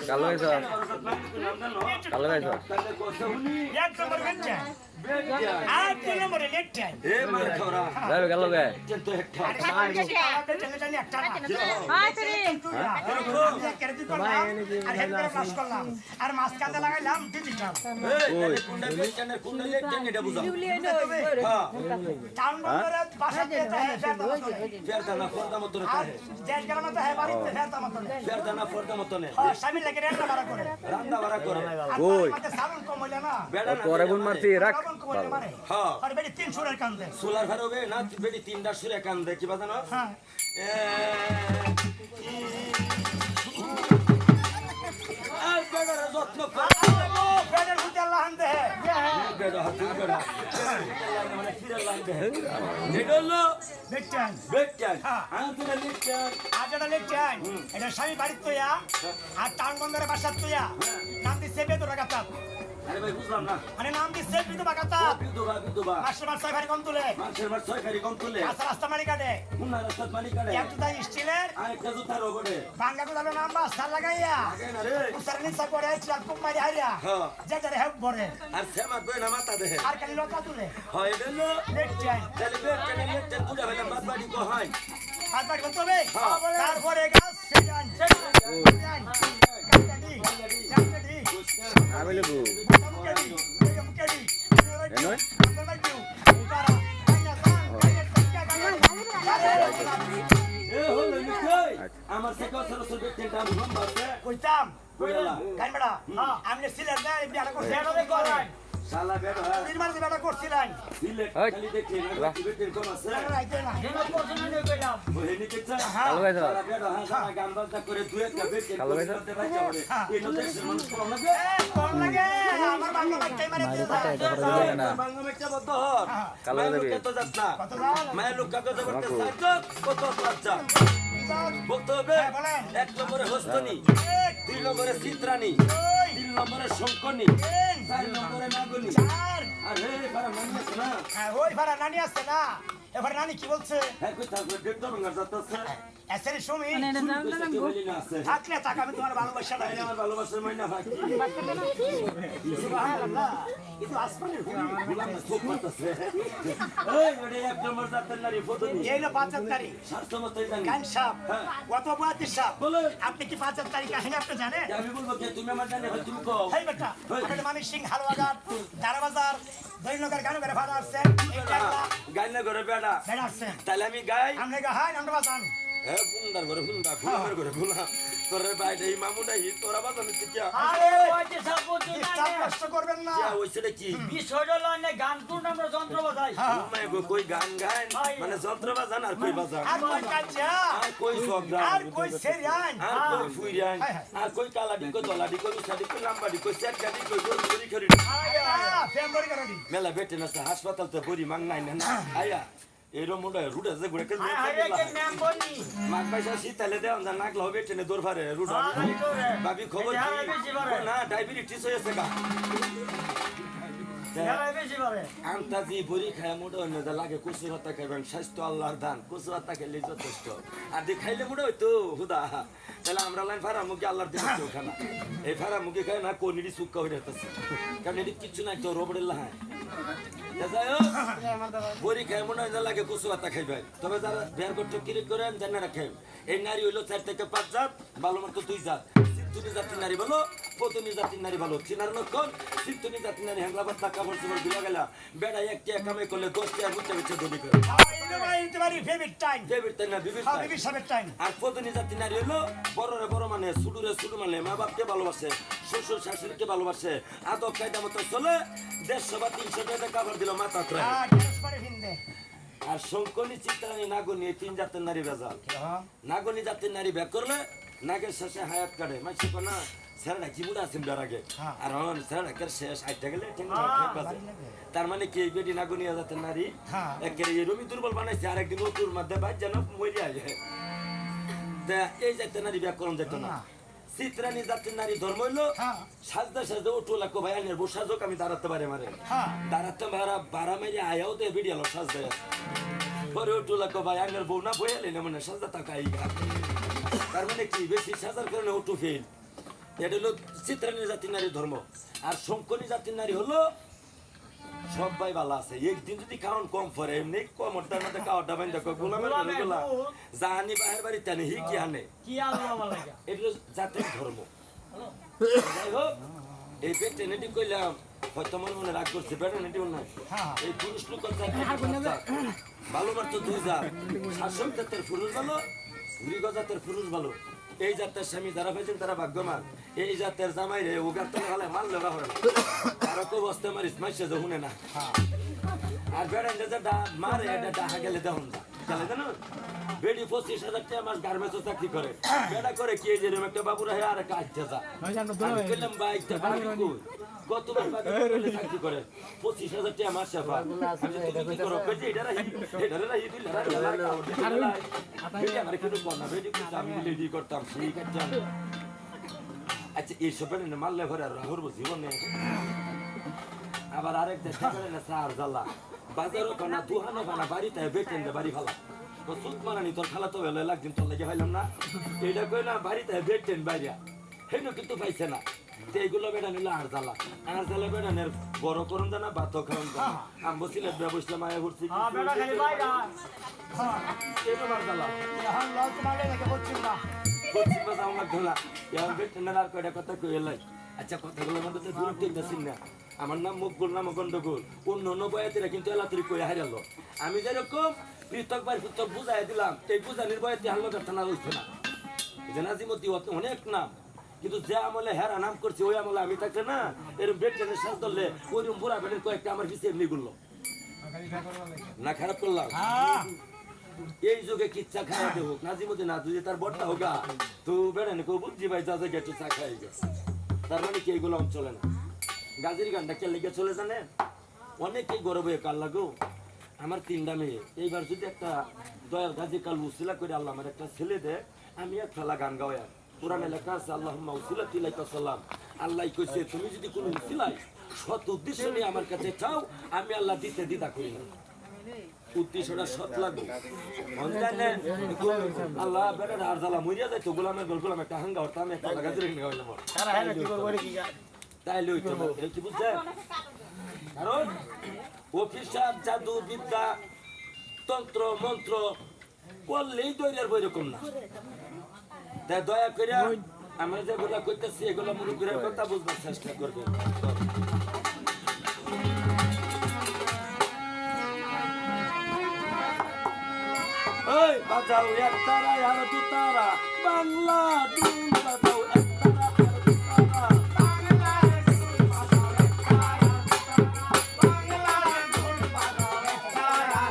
কালো গাইছ কালো গাইছ এক নম্বর গেছে আর তিন নম্বরে লেটছে এ মার খরা যাবে কালো গায় কিন্তু একটা আর মাছ কাঁদা লাগাইলাম ডিজিটাল এই কোনটা বেচনে কোনটা লেটছেন এটা বুঝাও হ্যাঁ টাউন বন্দরে বাসাতে ফেরদানা ফর্দা মত না তাহে দেশ গ্রামে তো হয় বাড়িতে ফেরতা মত ফেরদানা ফর্দা মত না স্বামী লাগে রান্না বাড়া করে রান্না বাড়া করে ওই সাবুন কম হইলে না বেড়া না তোরে গুণ মারতি রাখ হ্যাঁ আর বেটি 300 এর কান্দে সোলার ঘরবে না বেডি তিনটা সুরে কান দে কি বাজানো হ্যাঁ আর বেড়ার যত্ন কর ও ফেডার বুঝে আল্লাহ আনতে বেড়া হাত বেড়া মানে ফিরে লাগবে নেডলো দেখছেন বেচন আনতে লেটছেন আজ এটা দেখছেন এটা স্বামী বাড়িতে তোয়া আর টাউন বন্দরে বাসা তোয়া নাম দিছে বেদর রাগাতা আরে ভাই বুঝলাম না মানে নাম দিছে বেদর রাগাতা বিধবা মাস্টার মাস্টার ভারী কম তুলে মানুষের বার ছয় খারি কম তুলে রাস্তা রাস্তা মারি কাটে মুন্না রাস্তাত মানি কাটে একটু দাই স্টিলের আরেকটা জুতার ওপরে বাংলা গুলো নাম বা সার লাগাইয়া আগে না রে উসার নিচা করে চিরাত কুপ মারি হারিয়া হ্যাঁ যেটা হেব বড়ে আর সেমা দই না মাথা দেহে আর খালি লতা তুলে হয় এলো দেখছেন তাহলে বেচন লেটছেন পুরা হইলে বাদ বাড়ি কো হয় আর বাড়ি করতে হবে হ্যাঁ। তারপরে গাছ সেজান কাটাডি কাটাডি আবেলে বু কাটাডি কাটাডি এনয় এ হলো নিকই আমার থেকে সরসর বেচন দাম কম আছে কইতাম কইলা কাইমড়া আমি সিলেট না বিয়াটা করছি এটারে করাই শালা বেড়া নির্মাণ বিয়াটা করছিলাম সিলেট খালি দেখে না বেচন কম আছে রাইতে না ওই নিকে চা কালো গাইছ শালা বেড়া শালা গামবাজটা করে দুই একটা বেচন কালো গাইছ? করতে বাচ্চা বলে এই তো দেশের মানুষ কম না কোন লাগে আমার বাংলা বাচ্চাই মারে দিয়ে বাংলা মেচা বদ্ধ হর কালো মায়ের দেবী। লোক কত যাস না কত দাও মায়ের লোক কত যাবতে সাইজ কত বাচ্চা বলতে হবে বলেন। এক নম্বরে হস্তনি দুই নম্বরে চিত্রানি তিন নম্বরে শঙ্কনি চার নম্বরে নাগনি আর আর হে বারা মানিস না ওই ভাড়া নানি আছে না এবার নানি কি বলছে হ্যাঁ কই থাকবে দেখতো রঙা যাচ্ছে এসের সুমি কি বলি না আছে থাকলে টাকা আমি তোমার ভালোবাসা তাই আমার ভালোবাসার মাইনা ভাই সুবহানাল্লাহ কিন্তু আসমানের বুলাম না চোখ মারতেছে এই ওরে এক নম্বর জাতের নারী ফটোনি এই হলো 5 তারিখ স্বাস্থ্যমতই জানি গান সাহেব হ্যাঁ। কত বাতি সাহেব বলেন। আপনি কি 5 তারিখ আসেন আপনি জানেন আমি বলবো যে তুমি আমার জানে তুমি কও হেই বেটা আপনি মামি সিং হালওয়াদার দারবাজার দৈনগর গান করে ভাড়া আসছেন এইটা গাইনা করে বেড়া বেড়া আসছেন তাহলে আমি গাই আপনি গাহাই আমরা বাজান হ্যাঁ ফুন্দার করে ফুন্দা ফুলার করে ফুলা তোর বাইরে এই মামুটা হি তোরা বাজানো শিখিয়া আরে ডিস্টার্ব কষ্ট করবেন না যা হইছে কি গান টুর আমরা যন্ত্র বাজাই ঘুমায় গো কই গান গান মানে যন্ত্র বাজান আর কই বাজান আর কই কাজা আর কই সগরা আর কই সেরিয়ান আর কই ফুইরান আর কই কালাডি কই দলাডি কই সাডি কই লাম্বাডি কই সেট গাডি কই গোল গরি খরি ফেমবরি করডি মেলা বেটে না হাসপাতাল তো বড়ি মাং নাই না আয়া এরো মোড়া রুডা যে গুড়ে কে মাক পয়সা শীতালে দেওয়া যা নাক লবে টেনে দৌড় ফারে রুডা বাবি খবর কি না ডায়াবেটিস হয়েছে গা আন্তাজি বড়ি খায় মোটা হইলে যা লাগে কচু ভাতা খাইবেন স্বাস্থ্য আল্লাহর দান কচু ভাতা খাইলে যথেষ্ট আর দি খাইলে মোটা হইতো হুদা তাহলে আমরা লাইন ফারা মুখে আল্লাহর দিন কেউ খানা এই ফারা মুখে খায় না কোনিডি সুক্কা হয়ে যেতেছে কারণ এটি কিচ্ছু নাই তো রবড়ের লাহায় বড়ি খাই মনে হয় লাগে কচু ভাতা খাইবে তবে যারা বিয়ার করতে কিরিট করেন জানা রাখেন এই নারী হইলো 4 থেকে 5 জাত ভালো মতো 2 জাত সিদ্ধুনি জাতির নারী ভালো পতনি জাতির নারী ভালো চিনার লক্ষণ সিদ্ধুনি জাতির নারী হ্যাংলাবার টাকা বলছে দিলা গেলা বেড়া একটা কামাই করলে 10 টাকা বুঝতে বুঝতে দবি করে ফেভারিট টাইম না বিবির টাইম আর পতনি জাতির নারী হলো বড়রে বড় মানে সুডুরে সুডু মানে মা বাপকে ভালোবাসে শ্বশুর শাশুড়িকে ভালোবাসে আদব কায়দা মতো চলে 150 বা 300 টাকা কাবার দিল মাথা আর শঙ্কনি চিত্রানি নাগনি 3 জাতের নারী বেজাল নাগনি জাতির নারী ব্যাক করলে নাগের শেষে হায়াত কাটে মাইছে কোনা স্যারটা কি বুড়া আছেন বের আগে হ্যাঁ। আর আমার স্যারটা শেষ আইটা গেলে বাড়ি লাগে। তার মানে কি বেটি না গুনিয়া যাতে নারী হ্যাঁ। একেবারে এরমই দুর্বল বানাইছে আর একদিন ওটুর মধ্যে বাইর যেন মরিয়া যায় তা এই যাতে নারী ব্যাকরণ যেত না না। চিত্রানি জাতির নারী ধর্ম হইলো হ্যাঁ। সাজদা সাজদা ওটু লাগো ভাই আনের বসাজক আমি দাঁড়াতে পারে মারে হ্যাঁ। দাঁড়াতে পারা বারা মেরে আয়াও তো ভিডিও সাজদা পরে ওটু লাগো ভাই আনের বউ না বইয়ালে না মানে সাজদা তাকাই তার মানে কি বেশি সাজার কারণে ওটু ফেল এটা হলো চিত্রানি জাতির নারী ধর্ম আর শঙ্করী জাতির নারী হলো সবাই ভালো আছে একদিন যদি খাওয়ান কম পরে এমনি কমরটার মধ্যে খাওয়াটা বাইন দেখো গোলামের গোলা জাহানি বাহের বাড়িতে আনে হি কি আনে কি আলো আমার লাগা এগুলো জাতির ধর্ম যাই হোক এই পেটেনেটি কইলাম হয়তো মনে মনে রাগ করছে পেটেনেটি না হ্যাঁ। এই পুরুষ লোক ভালো মাত্র দুই জাত শাসক জাতের পুরুষ ভালো গৃহ জাতের পুরুষ ভালো এই জাতের স্বামী যারা পেয়েছেন তারা ভাগ্যমান এই জাতের জামাই রে ওগার তো হলে মারলে ওরা হবে আর কেউ বসতে মারিস মাইসে যে শুনে না আর বেড়ান যে মারে এটা ডাহা গেলে দেখুন গেলে জানো বেডি 25,000 টাকা মাস গার্মেন্টসে চাকরি করে বেড়া করে কি যে এরকম একটা বাবুরা হে আর একটা আইতে যা আমি বললাম ভাই তা কতবার বাদে চাকরি করে 25,000 টাকা মাস সেবা তুমি কি করো কইছে এটা রাহি দিল আমার কিছু কর না বেডি কিছু আমি লেডি করতাম ঠিক আছে আচ্ছা এই সব না মারলে ঘরে আর রাহুর জীবনে আবার আরেক দেখা করে না সার জ্বালা বাজারও কানা দুহানো কানা বাড়িতে বেটেন বাড়ি ভালা তো সুত মারানি তোর খালা তো বেলা একদিন তোর লেগে হইলাম না এইটা কই না বাড়িতে বেটেন বাইরা হেন কিন্তু পাইছে না তো এইগুলো বেটা নিলে আর জ্বালা বেটানের বড় করুন জানা ভাতও খাওয়ান জানা আম্বো সিলেট ব্যবস্থা মায়া ঘুরছি হ্যাঁ বেটা খালি বাইরা হ্যাঁ। এইটা বার জ্বালা এখন লজ মারলে নাকি বলছিল না। করছি বাস আমার ঢোলা এখন বেটেনের আর কয়টা কথা কই এলাই আচ্ছা কথাগুলোর মধ্যে তো দূর টেকতেছি না আমার নাম মুখগুল নাম গন্ডগোল অন্য অন্য বয়াতিরা কিন্তু এলাতুরি কই হারালো আমি যেরকম পৃথক বাই পৃথক বুঝাই দিলাম এই বুঝানির বয়াতি হাল্লো থানা হইছে না যে নাজিমতি অনেক নাম কিন্তু যে আমলে হেরা নাম করছে ওই আমলে আমি থাকলে না এরকম বেটেনের সাজ ধরলে ওইরকম বুড়া বেটেন কয়েকটা আমার পিছিয়ে এমনি গুললো না খারাপ করলাম হ্যাঁ। এই যুগে কিচ্ছা খাওয়া দেব নাজিমতি না তুই তার বড়টা হোগা তো বেড়ানি কেউ বুঝছি ভাই যা গেছে চা খাই গেছে তার মানে কি এগুলো চলে না গাজির গানটা কে লেগে চলে জানে অনেকেই গর্ব কাল লাগো আমার 3টা মেয়ে এইবার যদি একটা দয়াল গাজী কাল উসিলা করে আল্লাহ আমার একটা ছেলে দে আমি এক ফেলা গান গাওয়া কোরআনে লেখা আছে আল্লাহুম্মা উসিলাতি লাইকা সালাম আল্লাহ কইছে তুমি যদি কোনো উসিলাই সৎ উদ্দেশ্য নিয়ে আমার কাছে চাও আমি আল্লাহ দিতে দ্বিধা করি না উদ্দেশ্যটা সৎ লাগবে আল্লাহ বেটা আর জ্বালা মরিয়া যাইতো গোলামের গোলাম একটা হাঙ্গা হতাম একটা গাজী রেখে গাইলাম তারা হ্যাঁ কি করবো রে কি গা? তাইলে হইতো না এটা কি বুঝছেন কারণ অফিসার জাদু বিদ্যা তন্ত্র মন্ত্র করলেই দৈরের বই রকম না তাই দয়া করে আমরা যেগুলো করতেছি এগুলো মুরুব্বির কথা বুঝবার চেষ্টা করবেন ওই বাজাও এক তারা আর দু তারা বাংলা দুল বাজাও এক তারা আর দু তারা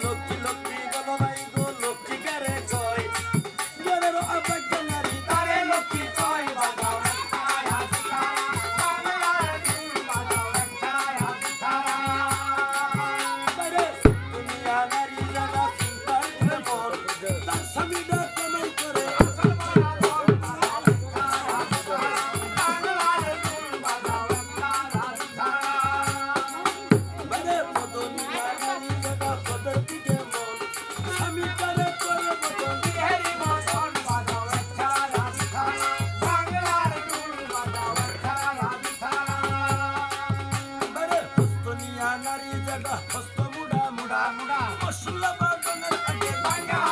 লক্ষ্মী লক্ষ্মী গলবাই গো লক্ষ্মী কারে কয় গরের আবাগ নারী তারে লক্ষ্মী কয় বাজাও তারে দুনিয়া নারী জানা চিন্তার মন তার স্বামীরা কামাই করে মানে দুনিয়া নারী জানা কদর দিকে মন স্বামী করে করে বদল মানে দুনিয়া নারী জানা হস্ত মুড়া মুড়া মুড়া মশলা বাগানের আগে ভাঙা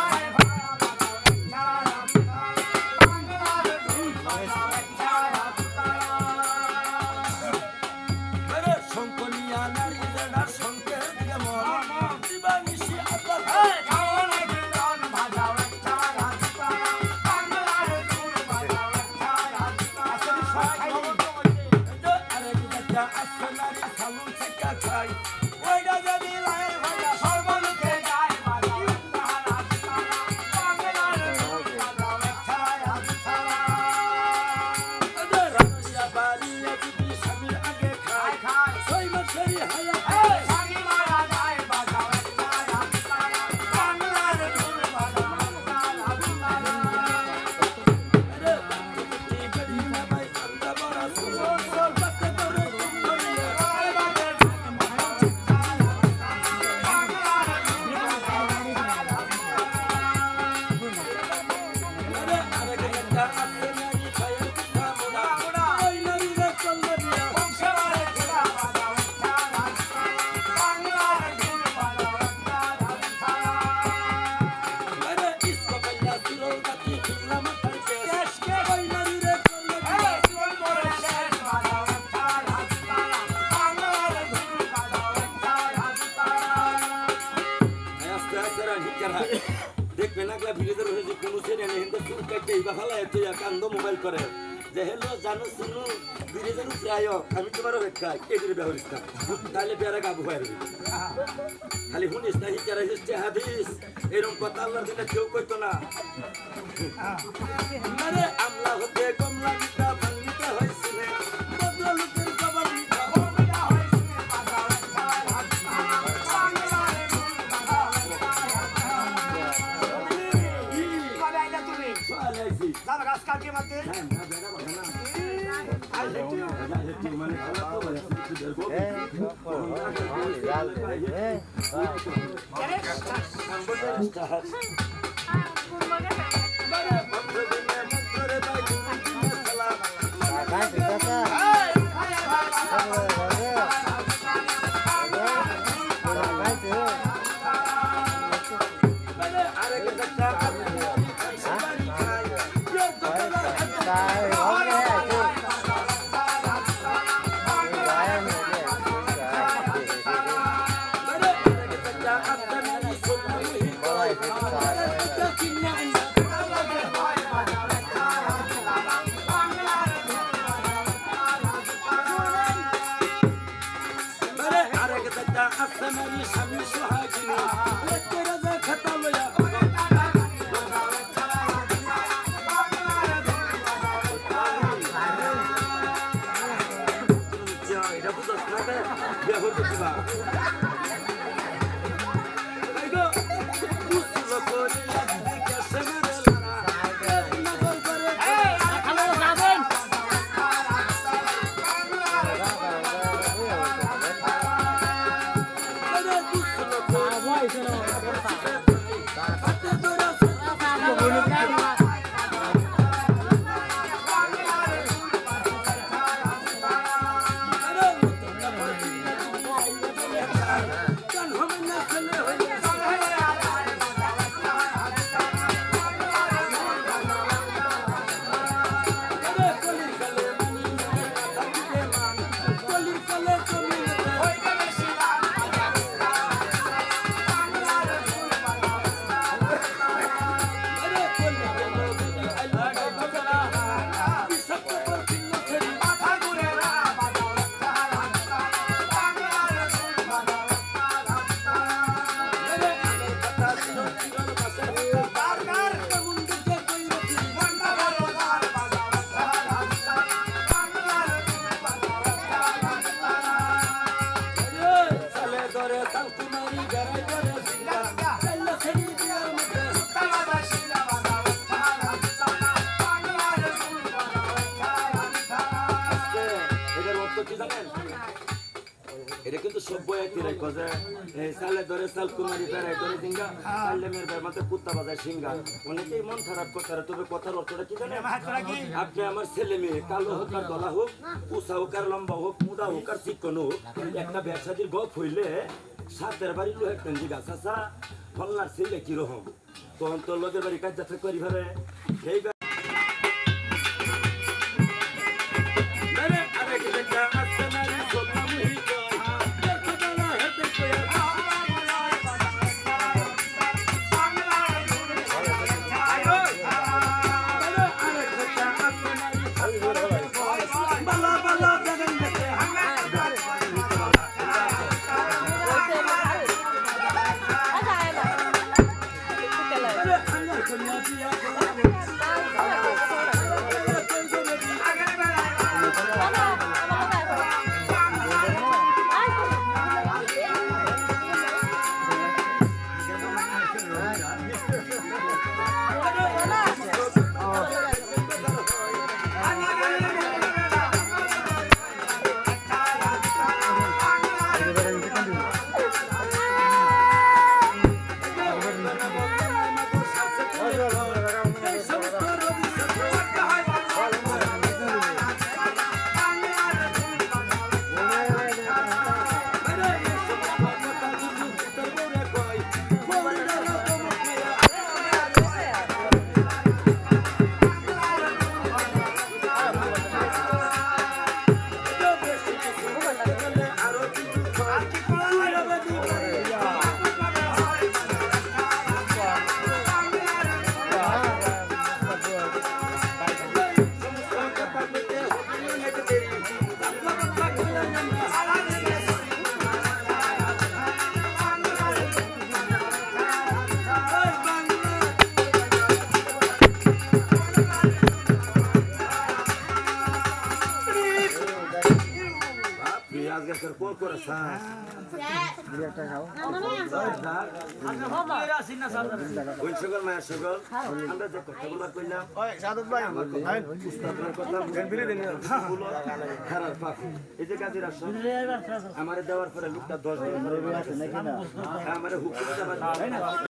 মানে শঙ্কনিয়া নারী জানা শঙ্কের দিকে মন দিবানিশি আল্লাহ আরে বিটা আসছে নারী সালুন থেকে খাই ওইটা যদি লায়ের ভাজা সর্বলোকে যায় বাজাও পরিষ্কার হয় দেখবে না গলা ভিড়েদের হয়ে যে কোনো ছেলে নেই হিন্দু চুল কাটতে ইবা ফালা এত কান্দ মোবাইল করে যে হেলো জানো শুনো ভিড়েদের প্রায় আমি তোমার অপেক্ষা এদের ব্যবহারিস না তাহলে বেড়া গাবু হয়ে খালি শুনিস না হিকার হিসছে হাদিস এরকম কথা আল্লাহর দিনে কেউ কইতো না আরে আমলা হতে কমলা মিটা ভাঙ্গিটা হয়েছিল বদলুকের কবর মিটা কবে আইলা তুমি চলাইছি যাবে গাছ কাটিয়ে মারতে হ্যাঁ না বেড়া কথা না মানে খালা তো ভাই এটা কিন্তু সভ্য একই রাখো যে সালে ধরে সাল কুমারী বেড়াই ধরে জিঙ্গা সালে মেয়ের বের মাথায় কুত্তা বাজায় সিঙ্গা অনেকেই মন খারাপ করতে পারে তবে কথার অর্থটা কি জানেন আপনি আমার ছেলে মেয়ে কালো হোক আর দলা হোক উষা হোক আর লম্বা হোক মুদা হোক আর চিকন হোক একটা ব্যবসাদীর গপ হইলে সাতের বাড়ি লোহের টেন্জি গাছ আসা ফলনার ছেলে কিরকম তখন তোর লোকের বাড়ি কাজ যাত্রা করি ভাবে সেই জিজ্ঞেস কর কো করে স্যার ওই সকল মায়ের সকল আমরা যে কথাগুলো কইলাম উস্তাদের কথা খারাপ পাখি এই যে কাজের আসন আমার দেওয়ার পরে লোকটা 10 দিন আমার হুকুম